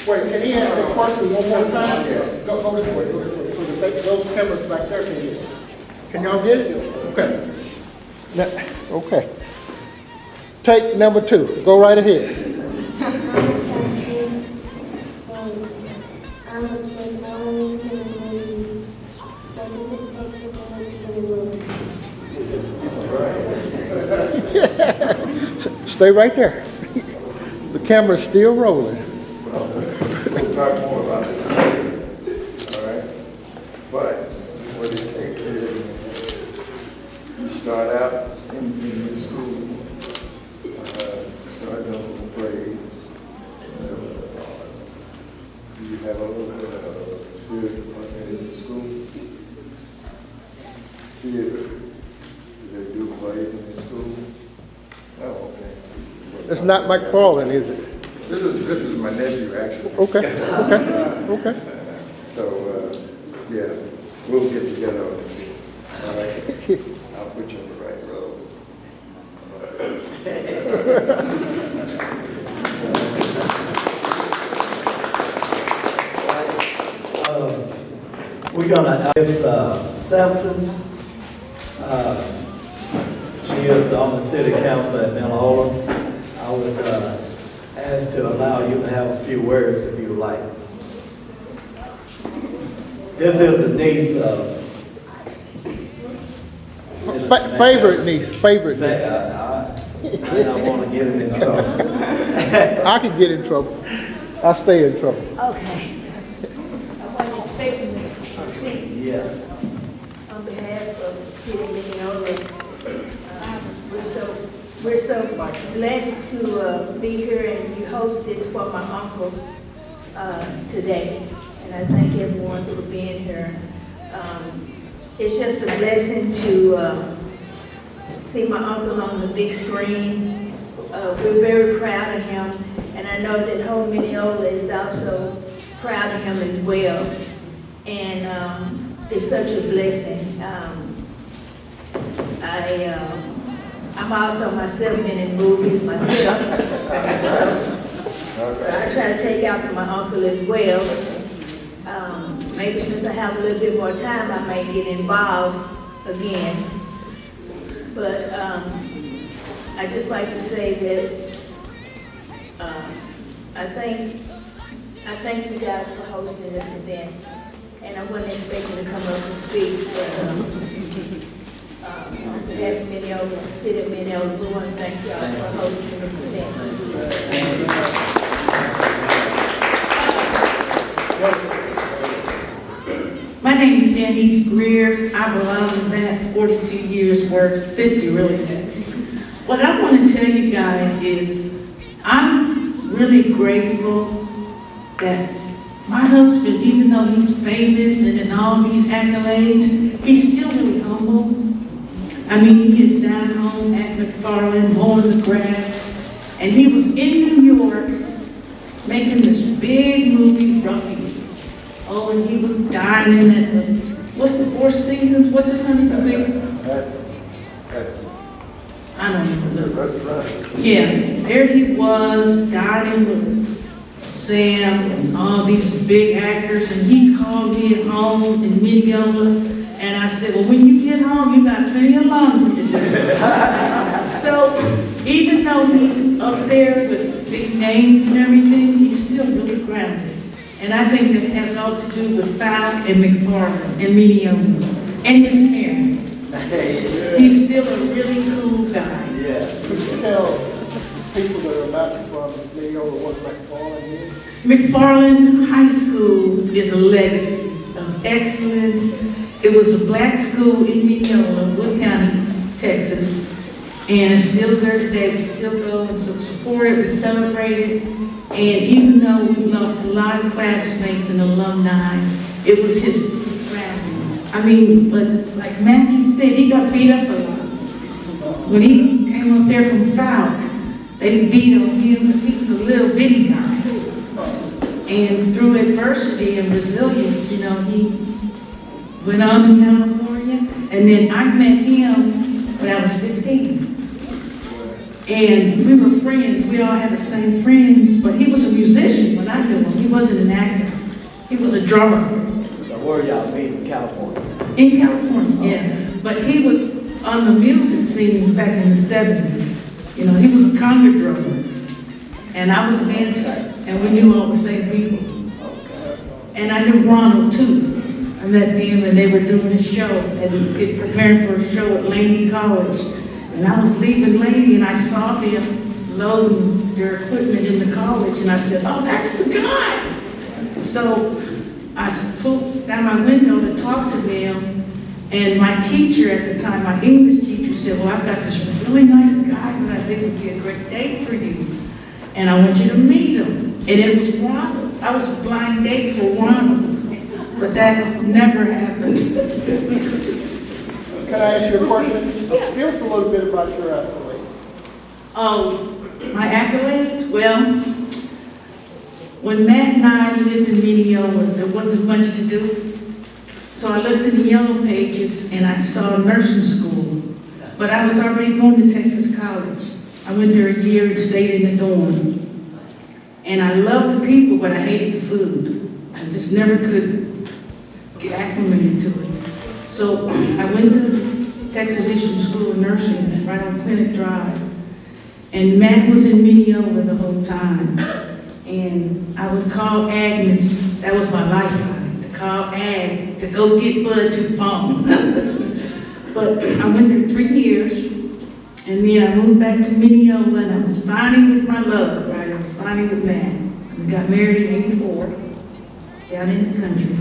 Wait, can he ask the question one more time? Yeah. Go this way, so that those cameras back there can hear. Can y'all get it? Okay. Okay. Take number 2. Go right ahead. Stay right there. The camera's still rolling. Well, we'll talk more about it. All right? But what it takes is you start out in your school, start off with grades. You have a little bit of theater in the school. Theater. Do they do plays in the school? Oh, okay. It's not McFarland, is it? This is my nephew, actually. Okay. So, yeah, we'll get together on this. All right? I'll put you on the right road. We're gonna ask Sampson. She is on the city council at Mineola. I was asked to allow you to have a few words if you like. This is a niece of Favorite niece. I don't want to get him in trouble. I can get in trouble. I stay in trouble. Okay. I want to speak Yeah. on behalf of the city of Mineola. We're so blessed to be here and you host this for my uncle today. And I thank everyone for being here. It's just a blessing to see my uncle on the big screen. We're very proud of him. And I know that whole Mineola is also proud of him as well. And it's such a blessing. I'm also myself been in movies myself. So I try to take after my uncle as well. Maybe since I have a little bit more time, I may get involved again. But I just like to say that I thank you guys for hosting this event. And I wasn't expecting to come up and speak, but on behalf of Mineola, City of Mineola, we want to thank y'all for hosting this event. My name is Danice Greer. I belong to that 42 years worth, 50 really. What I want to tell you guys is I'm really grateful that my husband, even though he's famous and in all these accolades, he's still really humble. I mean, he is down home at McFarland mowing the grass, and he was in New York making this big movie, Ruffian. Oh, and he was dining at the, what's the Four Seasons? What's it, honey? The big, I don't know. Yeah, there he was dining with Sam and all these big actors, and he called me at home in Mineola, and I said, well, when you get home, you got plenty of laundry to do. So even though he's up there with big names and everything, he's still really grounded. And I think that has all to do with Fowl and McFarland and Mineola and his parents. He's still a really cool guy. Could you tell people that are not from Mineola what McFarland is? McFarland High School is a legacy of excellence. It was a black school in Mineola, Wood County, Texas, and it's still there today. We still go and support it, we celebrate it, and even though we lost a lot of classmates and alumni, it was his family. I mean, but like Matthew said, he got beat up a lot. When he came up there from Fout, they beat on him because he was a little bitty guy. And through adversity and resilience, you know, he went on to California, and then I met him when I was 15. And we were friends, we all had the same friends, but he was a musician when I knew him. He wasn't an actor, he was a drummer. So where y'all meet in California? In California, yeah. But he was on the music scene back in the 70s. You know, he was a conga drummer, and I was a dancer, and we knew all the same people. And I knew Ronald too. I met them and they were doing a show and preparing for a show at Laney College. And I was leaving Laney and I saw them loading their equipment in the college, and I said, oh, that's the guy. So I pulled down my window to talk to them, and my teacher at the time, my English teacher, said, well, I've got this really nice guy that I think would be a great date for you, and I want you to meet him. And it was Ronald. I was a blind date for Ronald, but that never happened. Can I ask you a question? Give us a little bit about your accolades. Oh, my accolades? Well, when Matt and I lived in Mineola, there wasn't much to do. So I looked in the yellow pages and I saw nursing school. But I was already going to Texas College. I went there a year and stayed in the dorm. And I loved the people, but I hated the food. I just never could get acclimated to it. So I went to Texas A School of Nursing right on Clinic Drive. And Matt was in Mineola the whole time. And I would call Agnes, that was my lifeline, to call Ag to go get Bud to the phone. But I went there 3 years, and then I moved back to Mineola, and I was finally with my love, right? I was finally with Matt. We got married in '84, down in the country.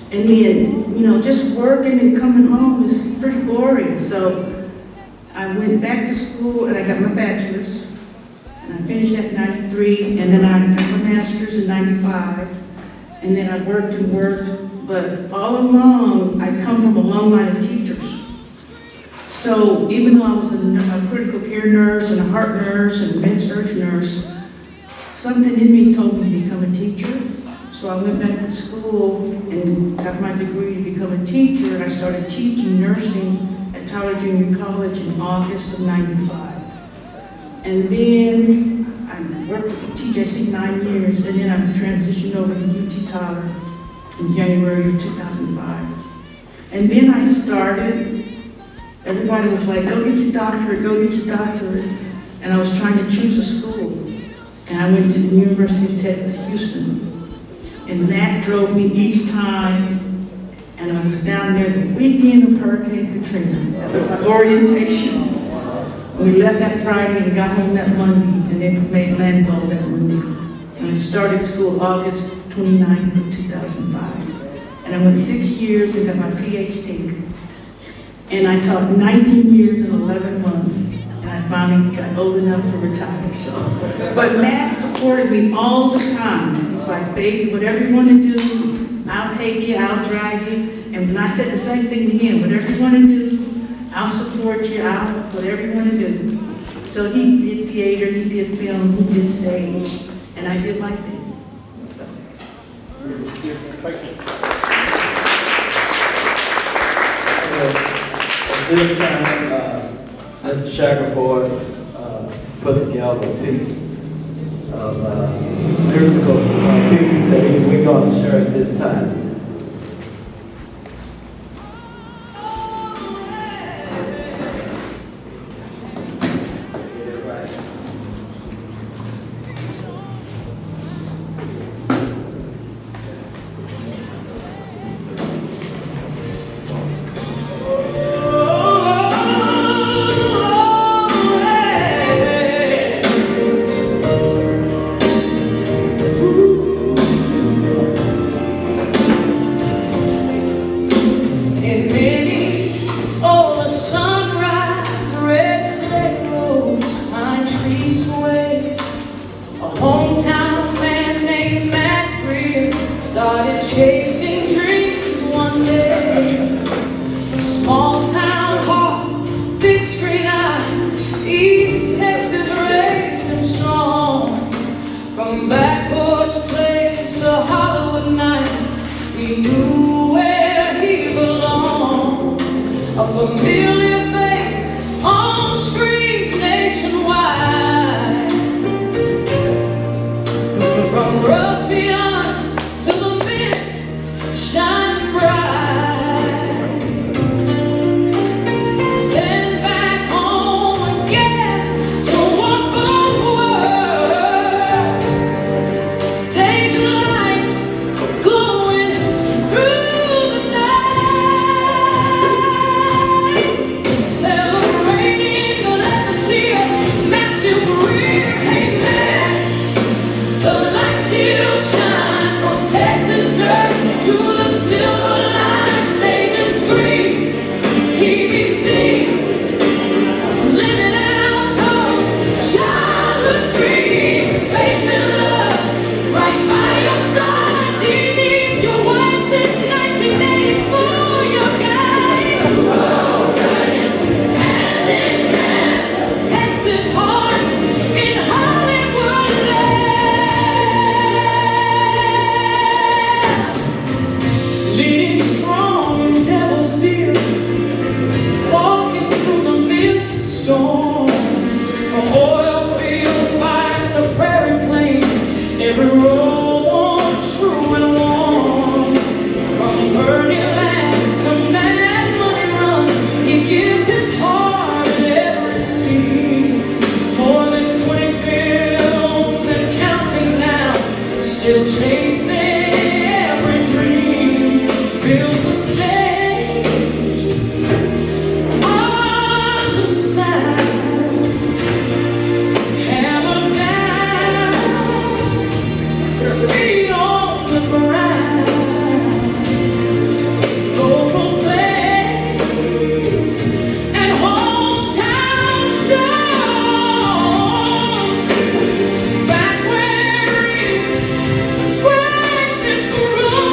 And then, you know, just working and coming home is pretty boring. So I went back to school and I got my bachelor's. And I finished at 93, and then I got my master's in 95. And then I worked and worked. But all along, I come from a long line of teachers. So even though I was a critical care nurse and a heart nurse and a med-surg nurse, something in me told me to become a teacher. So I went back to school and got my degree to become a teacher, and I started teaching nursing at Tyler Junior College in August of '95. And then I worked at TJC 9 years, and then I transitioned over to UT Tyler in January of 2005. And then I started, everybody was like, go get your doctorate, go get your doctorate. And I was trying to choose a school. And I went to the University of Texas, Houston. And that drove me each time, and I was down there the weekend of Hurricane Katrina. That was my orientation. We left that Friday and got home that Monday, and then made landfall that Monday. And I started school August 29th of 2005. and I went 6 years and got my PhD. And I taught 19 years and 11 months, and I finally got old enough to retire, so. But Matt supported me all the time. It's like, baby, whatever you want to do, I'll take you, I'll drive you. And when I said the same thing to him, whatever you want to do, I'll support you, whatever you want to do. So he did theater, he did film, he did stage, and I did my thing. So. At this time, Mr. Shackelford put together a piece of musical piece that we're going to share at this time. From Ruffian to the mist, shining bright. Then back home again to walk both worlds. Stage lights glowing through the night. Celebrating the legacy of Mathew Greer. Hey man, the lights still shine from Texas dirt to the silver line stage and screen. TV scenes, living out those childhood dreams. Faith and love, right by your side. Denise, your wife since 1984. Your guys, all turning hand in hand. Texas heart in Hollywood land. Leading strong in Devil's Deal, walking through the mist storm. From oil field fires to prairie plains, every road worn true and warm. From burning lands to mad money runs, he gives his heart in every scene. More than 20 films and counting now, still chasing every dream. Builds the stage, arms the sound, hammer down, feet on the ground. Local plays and hometown shows. Back where East Francis grows.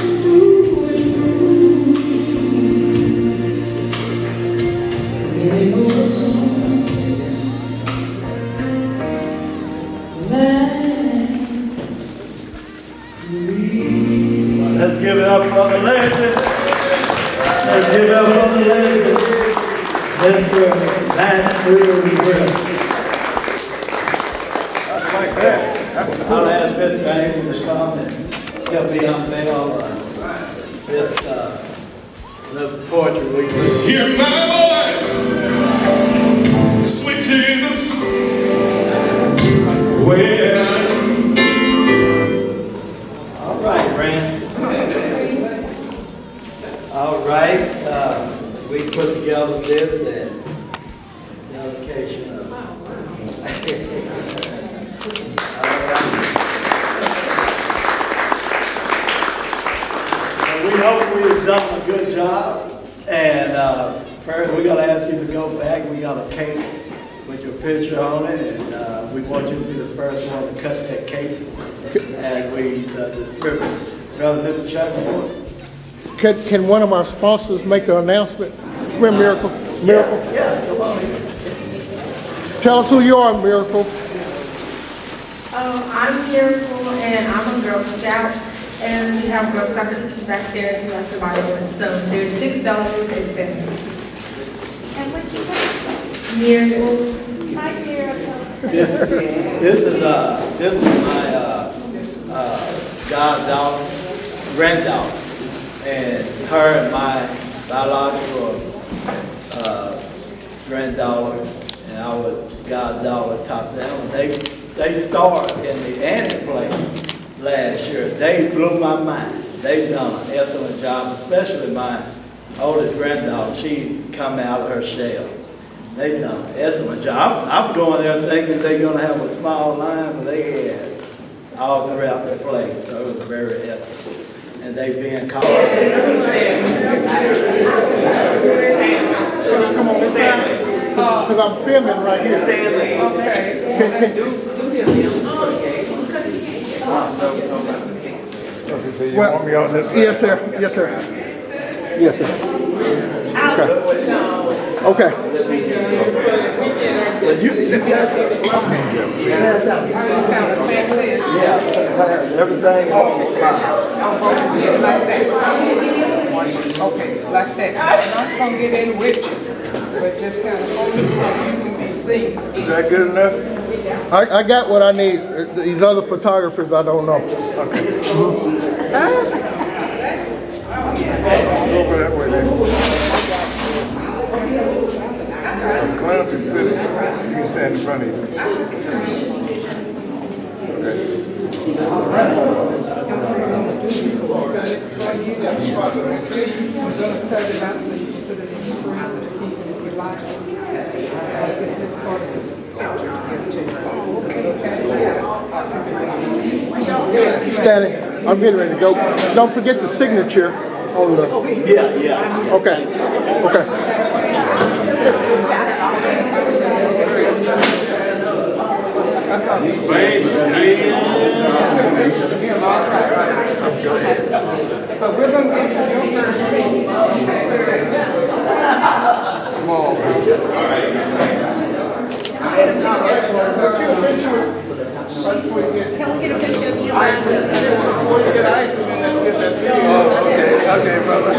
us through and through. Mineola's on Let's give it up for the legend. Let's give it up for the legend. Mr. Mathew Greer. Like that. I'll ask Mr. Amie to come and help me unveil this little poetry we do. Hear my voice, sweet Jesus, when I. All right, Rance. All right, we put together this and dedication of. We hope we've done a good job. And first, we're going to ask you to go back. We got a cake with your picture on it, and we want you to be the first one to cut that cake as we distribute. Brother Mr. Shackelford. Can one of our sponsors make an announcement? Come here, Miracle. Miracle. Yeah, come on. Tell us who you are, Miracle. I'm Miracle, and I'm a Girl Scout, and we have Girl Scout cookies back there if you like to buy one. So they're $6.10. And what you got? Miracle. Hi, Miracle. This is my granddaughter, and her and my biological granddaughter and our goddaughter top down. They starred in the Annie play last year. They blew my mind. They've done an excellent job, especially my oldest granddaughter. She's come out of her shell. They've done an excellent job. I'm going there thinking they're going to have a small line, but they had all throughout the play, so it was very excellent. And they've been called. Come on, Stanley. Because I'm filming right here. Stanley. Okay. You want me on this side? Yes, sir. Yes, sir. Yes, sir. Okay. Okay. Yeah, everything on the fly. Like that. Okay, like that. I'm not gonna get in with you, but just kind of hold it so you can be seen. Is that good enough? I got what I need. These other photographers, I don't know. Okay. Over that way then. As Clarence is finished, you can stand in front of you. Stanley, I'm getting ready to go. Don't forget the signature on the. Yeah. Okay. Okay. But we're going to get to your first piece. Small piece. Can we get a picture of you? Before you get icing, and then get that video. Okay, brother.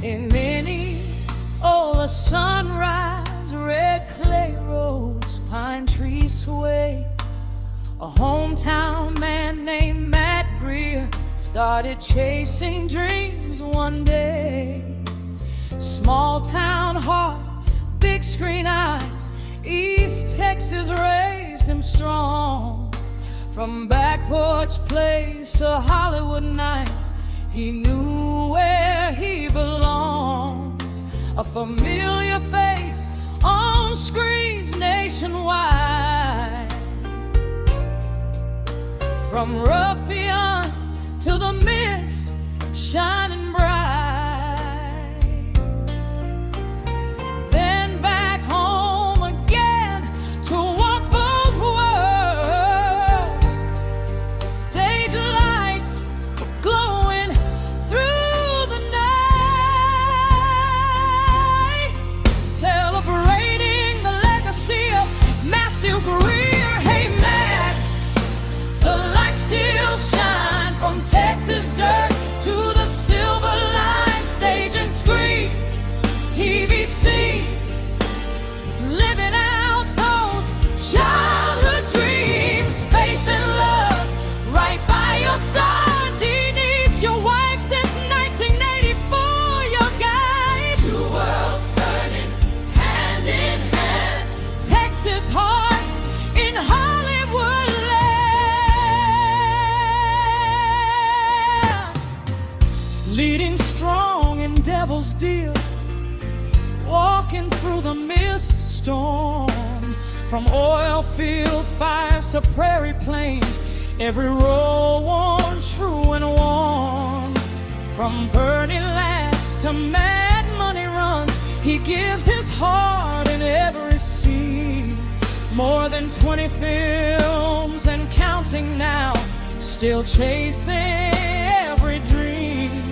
In Mineola, sunrise, red clay roads, pine trees sway. A hometown man named Mathew Greer started chasing dreams one day. Small town heart, big screen eyes, East Texas raised him strong. From back porch plays to Hollywood nights, he knew where he belonged. A familiar face on screens nationwide. from Ruffian to the mist shining bright. Then back home again to walk both worlds. Stage lights glowing through the night, celebrating the legacy of Mathew Greer. Hey man, the lights still shine from Texas dirt to the silver line stage and screen. TV scenes, living out those childhood dreams. Faith and love, right by your side. Danice, your wife since 1984, your guide. Two worlds turning hand in hand. Texas heart in Hollywood land. Leading strong in Devil's Deal, walking through the mist storm. From oil field fires to prairie plains, every road worn true and warm. From burning lamps to mad money runs, he gives his heart in every scene. More than 20 films and counting now, still chasing every dream.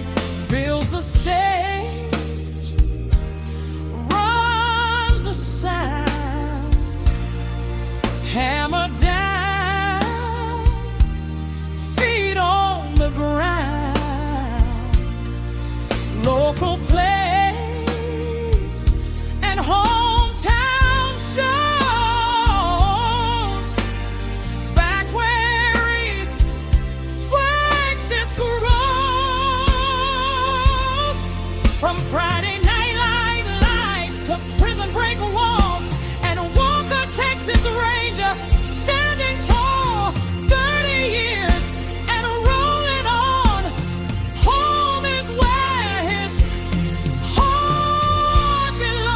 Builds the stage, runs the sound, hammer down, feet on the ground. Local plays and hometown shows, back where East Texas grows. From Friday night lights to prison break walls, and Walker, Texas Ranger, standing tall, 30 years and rolling on. Home is where his heart belongs.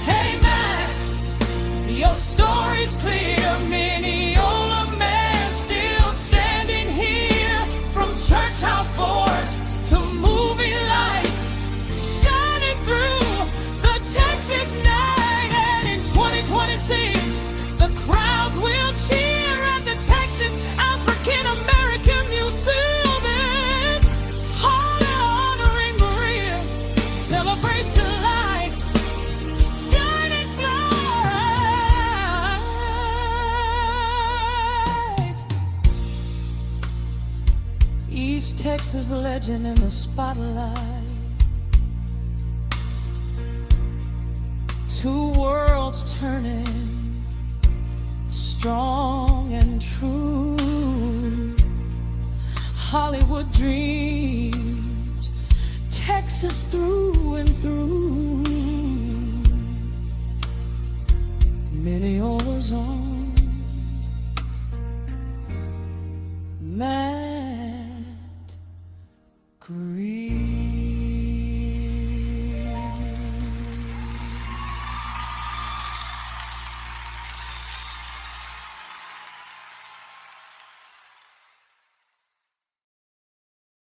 Hey Matt, your story's clear. Mineola man still standing here. From church house boards to movie lights, shining through the Texas night. And in 2026, the crowds will cheer at the Texas African American Museum. And honoring Greer, celebration lights shining bright. East Texas legend in the spotlight. Two worlds turning, strong and true. Hollywood dreams, Texas through and through. Mineola's on Mathew